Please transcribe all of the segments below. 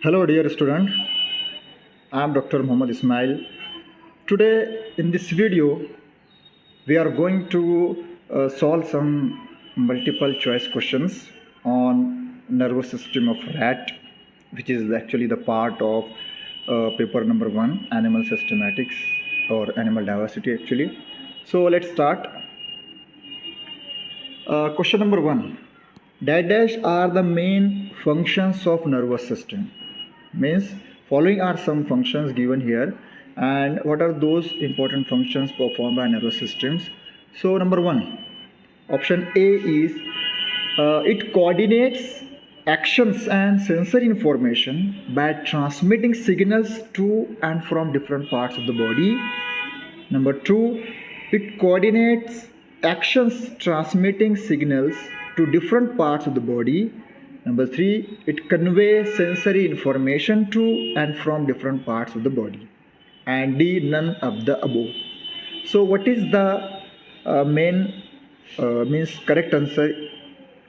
Hello, dear student. I am Dr. Muhammad Ismail. Today, in this video, we are going to solve some multiple choice questions on nervous system of rat, which is actually the part of paper number 1, animal systematics or animal diversity actually. So let's start. Question number 1. Dash are the main functions of nervous system. Means following are some functions given here, and what are those important functions performed by nervous systems? So number 1, option A is it coordinates actions and sensory information by transmitting signals to and from different parts of the body. Number 2, it coordinates actions transmitting signals to different parts of the body. Number 3, it conveys sensory information to and from different parts of the body. And D, none of the above. So what is the means correct answer?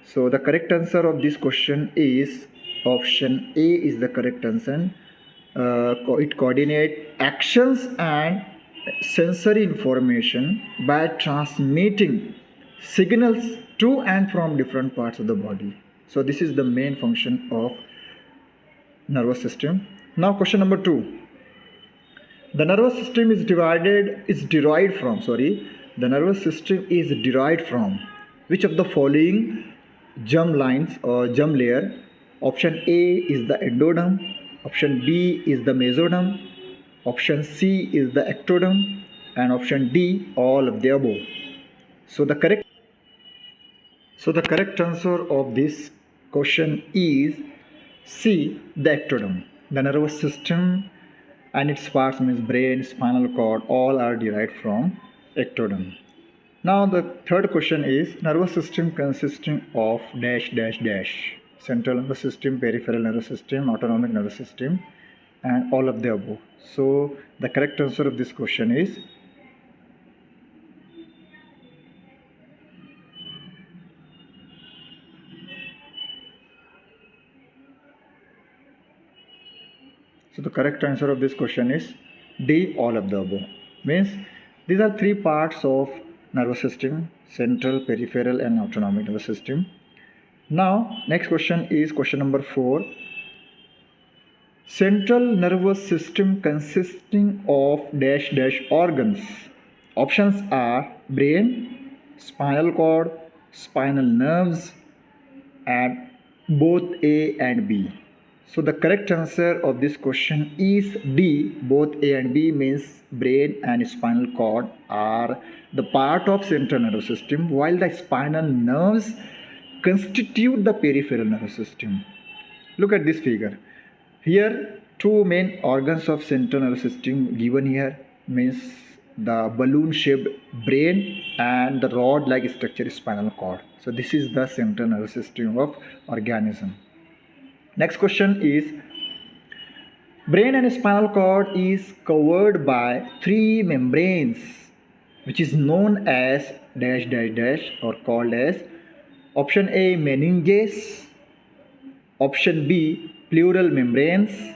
So the correct answer of this question is option A is the correct answer. It coordinates actions and sensory information by transmitting signals to and from different parts of the body. So this is the main function of nervous system. Now question number 2. The nervous system is derived from which of the following germ lines or germ layer? Option A is the endoderm, option B is the mesoderm, option C is the ectoderm, and option D all of the above. So the correct answer of this question is C, the ectoderm. The nervous system and its parts means brain, spinal cord, all are derived from ectoderm. Now the third question is nervous system consisting of dash dash dash. Central nervous system, peripheral nervous system, autonomic nervous system, and all of the above. So the correct answer of this question is D, all of the above. Means these are three parts of nervous system: central, peripheral, and autonomic nervous system. Now next question is question number 4. Central nervous system consisting of dash dash organs. Options are brain, spinal cord, spinal nerves, and both A and B. So the correct answer of this question is D, both A and B. Means brain and spinal cord are the part of central nervous system, while the spinal nerves constitute the peripheral nervous system. Look at this figure. Here two main organs of central nervous system given here, means the balloon shaped brain and the rod like structure spinal cord. So this is the central nervous system of organism. Next question is brain and spinal cord is covered by three membranes which is known as dash dash dash or called as option A, meninges, option B, pleural membranes,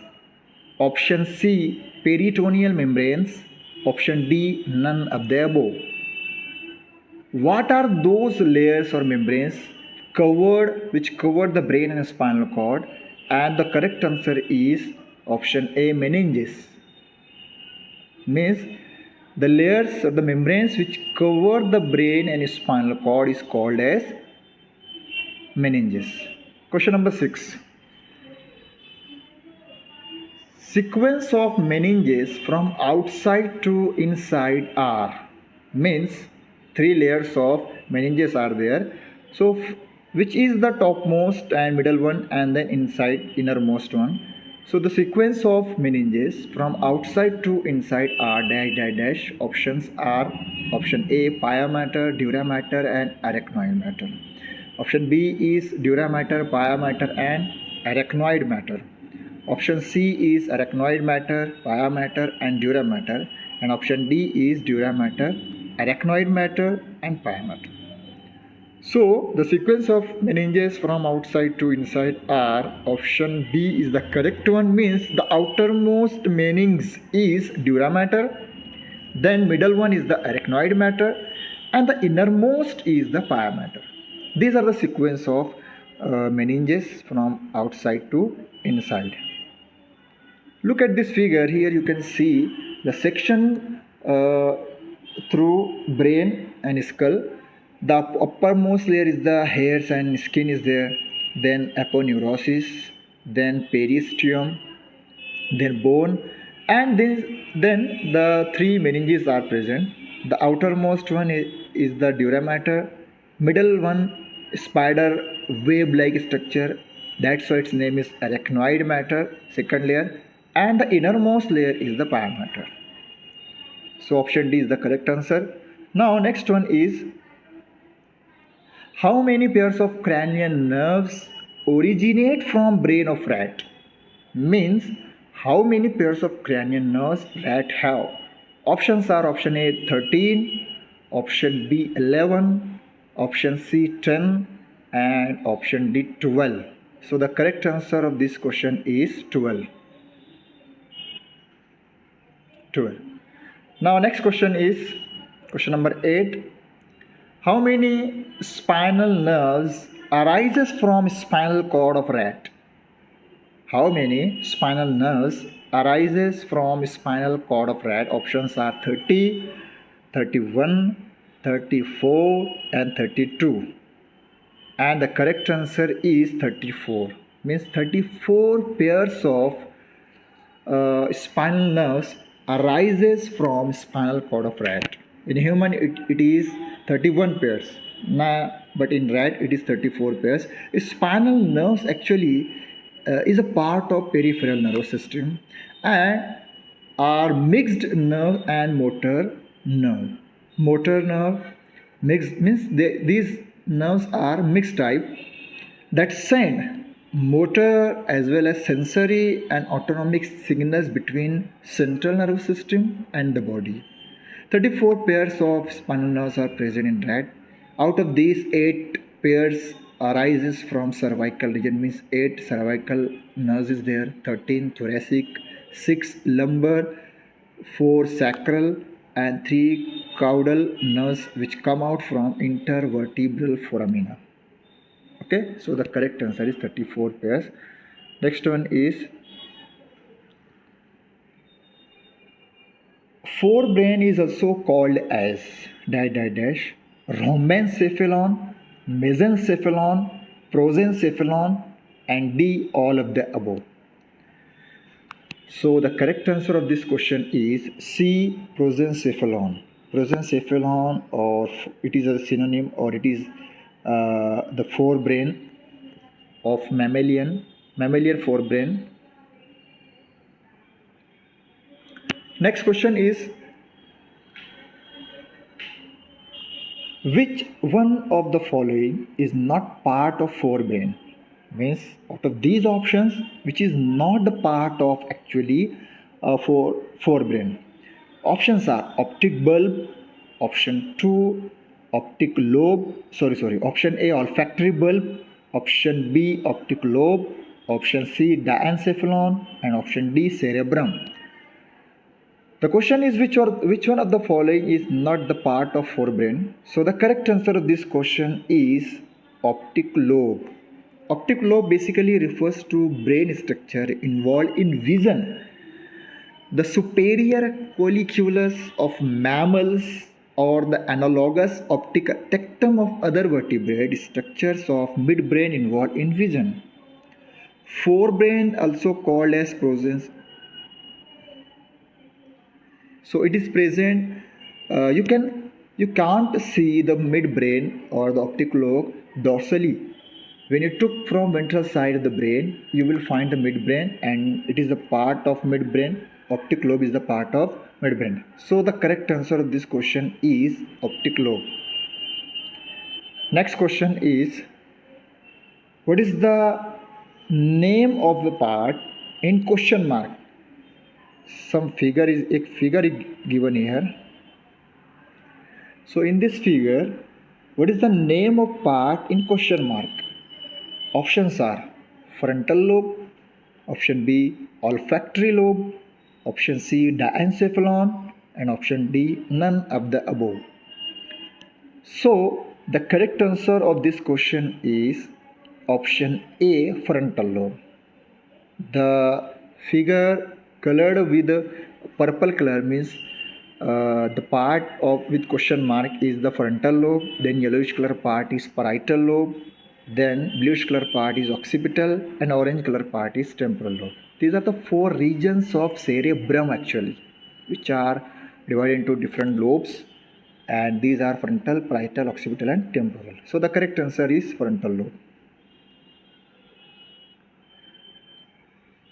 option C, peritoneal membranes, option D, none of the above. What are those layers or membranes which cover the brain and spinal cord? And the correct answer is option A, meninges. Means the layers or the membranes which cover the brain and spinal cord is called as meninges. Question number 6. Sequence of meninges from outside to inside are, means three layers of meninges are there. So which is the topmost and middle one, and then inside innermost one? So the sequence of meninges from outside to inside are dash dash dash. Options are option A, pia mater, dura mater, and arachnoid matter. Option B is dura mater, pia mater, and arachnoid matter. Option C is arachnoid matter, pia matter, and dura matter, and option D is dura matter, arachnoid matter, and pia matter. So the sequence of meninges from outside to inside are option B is the correct one, means the outermost meninges is dura mater, then middle one is the arachnoid matter, and the innermost is the pia mater. These are the sequence of meninges from outside to inside. Look at this figure here. You can see the section through brain and skull. The uppermost layer is the hairs and skin is there, then aponeurosis, then periosteum, then bone, and then the three meninges are present. The outermost one is the dura mater, middle one spider web like structure, that's why its name is arachnoid matter, second layer, and the innermost layer is the pia mater. So option D is the correct answer. Now next one is, how many pairs of cranial nerves originate from brain of rat? Means how many pairs of cranial nerves rat have? Options are option A 13, option B 11, option C 10, and option D 12. So the correct answer of this question is 12. 12. Now next question is question number 8. How many spinal nerves arises from spinal cord of rat? How many spinal nerves arises from spinal cord of rat? Options are 30, 31, 34, and 32. And the correct answer is 34. Means 34 pairs of spinal nerves arises from spinal cord of rat. In human it is 31 pairs. But in rat it is 34 pairs. Spinal nerves actually is a part of peripheral nervous system and are mixed nerve and motor nerve. Motor nerve mixed means these nerves are mixed type that send motor as well as sensory and autonomic signals between central nervous system and the body. 34 pairs of spinal nerves are present in rat. Out of these, 8 pairs arises from cervical region, means 8 cervical nerves is there, 13 thoracic, 6 lumbar, 4 sacral, and 3 caudal nerves which come out from intervertebral foramina. Okay, so the correct answer is 34 pairs. Next one is, forebrain is also called as rhombencephalon, mesencephalon, prosencephalon, and D all of the above. So the correct answer of this question is C, prosencephalon. Prosencephalon, or it is a synonym, or it is the forebrain of mammalian forebrain. Next question is, which one of the following is not part of forebrain? Means out of these options, which is not the part of actually forebrain? Options are optic bulb, option 2 optic lobe, option A olfactory bulb, option B optic lobe, option C diencephalon, and option D cerebrum. The question is, which one of the following is not the part of forebrain? So the correct answer of this question is optic lobe. Optic lobe basically refers to brain structure involved in vision. The superior colliculus of mammals or the analogous optic tectum of other vertebrate structures of midbrain involved in vision. Forebrain, also called as prosens. So it is present. You can't see the midbrain or the optic lobe dorsally. When you took from ventral side of the brain, you will find the midbrain, and it is a part of midbrain. Optic lobe is the part of midbrain. So the correct answer of this question is optic lobe. Next question is, what is the name of the part in question mark? Some figure is given here. So in this figure, What is the name of part in question mark? Options are frontal lobe, option B olfactory lobe, option C diencephalon, and option D none of the above. So the correct answer of this question is option A frontal lobe. The figure colored with purple color means the part of with question mark is the frontal lobe, then yellowish color part is parietal lobe, then bluish color part is occipital, and orange color part is temporal lobe. These are the four regions of cerebrum actually, which are divided into different lobes, and these are frontal, parietal, occipital, and temporal. So the correct answer is frontal lobe.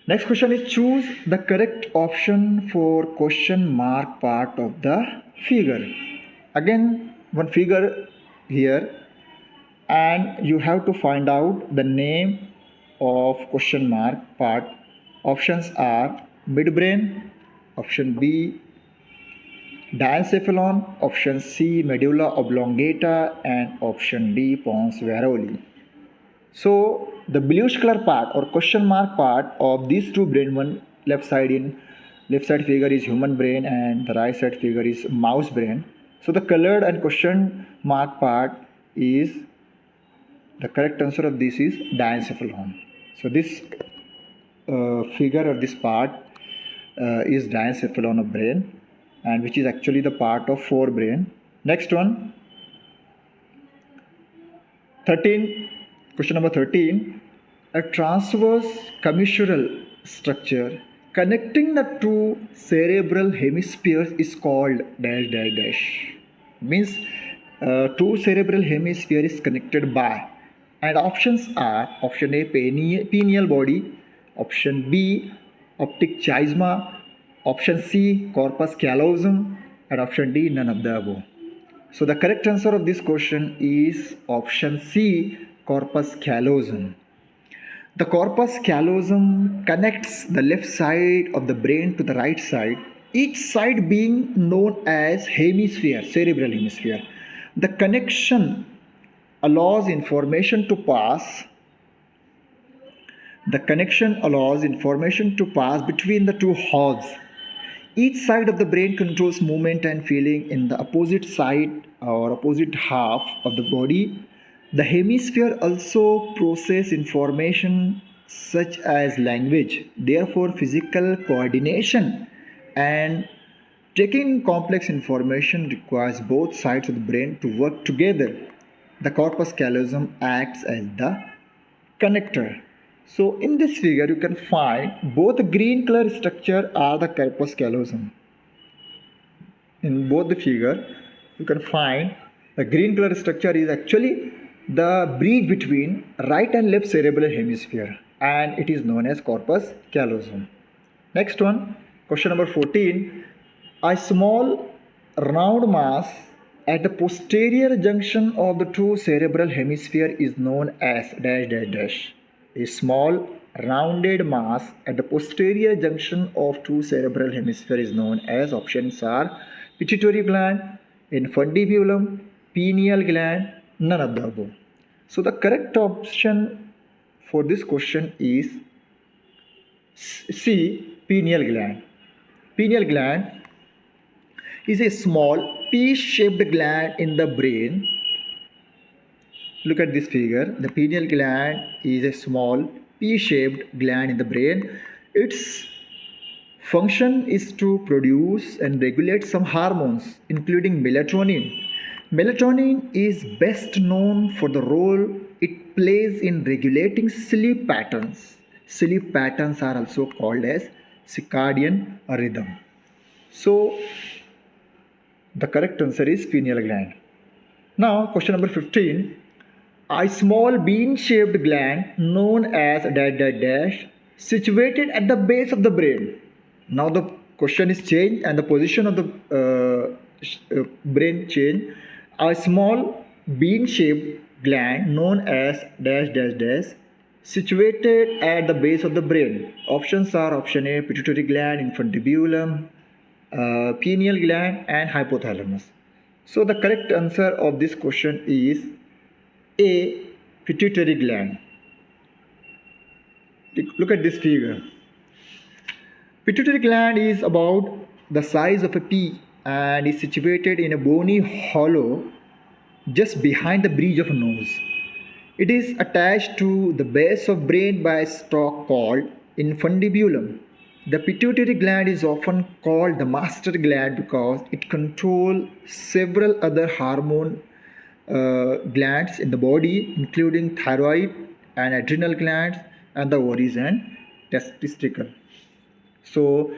Next question is choose the correct option for question mark part of the figure. Again, one figure here, and you have to find out the name of question mark part. Options are midbrain, option B diencephalon, option C medulla oblongata, and option D pons varolii. So the bluish color part or question mark part of these two brain, one left side figure is human brain and the right side figure is mouse brain. So the colored and question mark part is the correct answer of this is diencephalon. So this figure or this part is diencephalon of brain, and which is actually the part of forebrain. Next one, 13. Question number 13. A transverse commissural structure connecting the two cerebral hemispheres is called dash dash dash. Means two cerebral hemisphere is connected by, and options are option A pineal body, option B optic chiasma, option C corpus callosum, and option D none of the above. So the correct answer of this question is option C corpus callosum. The corpus callosum connects the left side of the brain to the right side, each side being known as hemisphere, cerebral hemisphere. The connection allows information to pass. The connection allows information to pass between the two halves. Each side of the brain controls movement and feeling in the opposite side or opposite half of the body. The hemisphere also process information such as language. Therefore, physical coordination and taking complex information requires both sides of the brain to work together. The corpus callosum acts as the connector. So in this figure you can find both the green color structure are the corpus callosum. In both the figure you can find the green color structure is actually the bridge between right and left cerebral hemisphere, and it is known as corpus callosum. Next one, question number 14. A small round mass at the posterior junction of the two cerebral hemisphere is known as dash dash dash. A small rounded mass at the posterior junction of two cerebral hemisphere is known as, options are pituitary gland, infundibulum, pineal gland, none of the above. So the correct option for this question is C, pineal gland. Pineal gland is a small pea-shaped gland in the brain. Look at this figure. The pineal gland is a small pea-shaped gland in the brain. Its function is to produce and regulate some hormones, including melatonin. Melatonin is best known for the role it plays in regulating sleep patterns. Sleep patterns are also called as circadian rhythm. So the correct answer is pineal gland. Now question number 15. A small bean-shaped gland known as dash dash dash situated at the base of the brain. Now the question is changed and the position of the brain changed. A small bean-shaped gland known as dash dash dash situated at the base of the brain. Options are option A pituitary gland, infundibulum, pineal gland, and hypothalamus. So the correct answer of this question is A. Pituitary gland. Look at this figure. Pituitary gland is about the size of a pea and is situated in a bony hollow just behind the bridge of a nose. It is attached to the base of brain by a stalk called infundibulum. The pituitary gland is often called the master gland because it controls several other hormone glands in the body, including thyroid and adrenal glands and the ovaries and testicle. So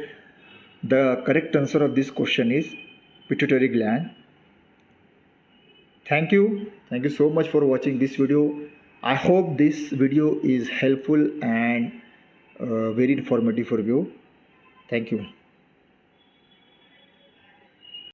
the correct answer of this question is pituitary gland. Thank you. Thank you so much for watching this video. I hope this video is helpful and very informative for you. Thank you.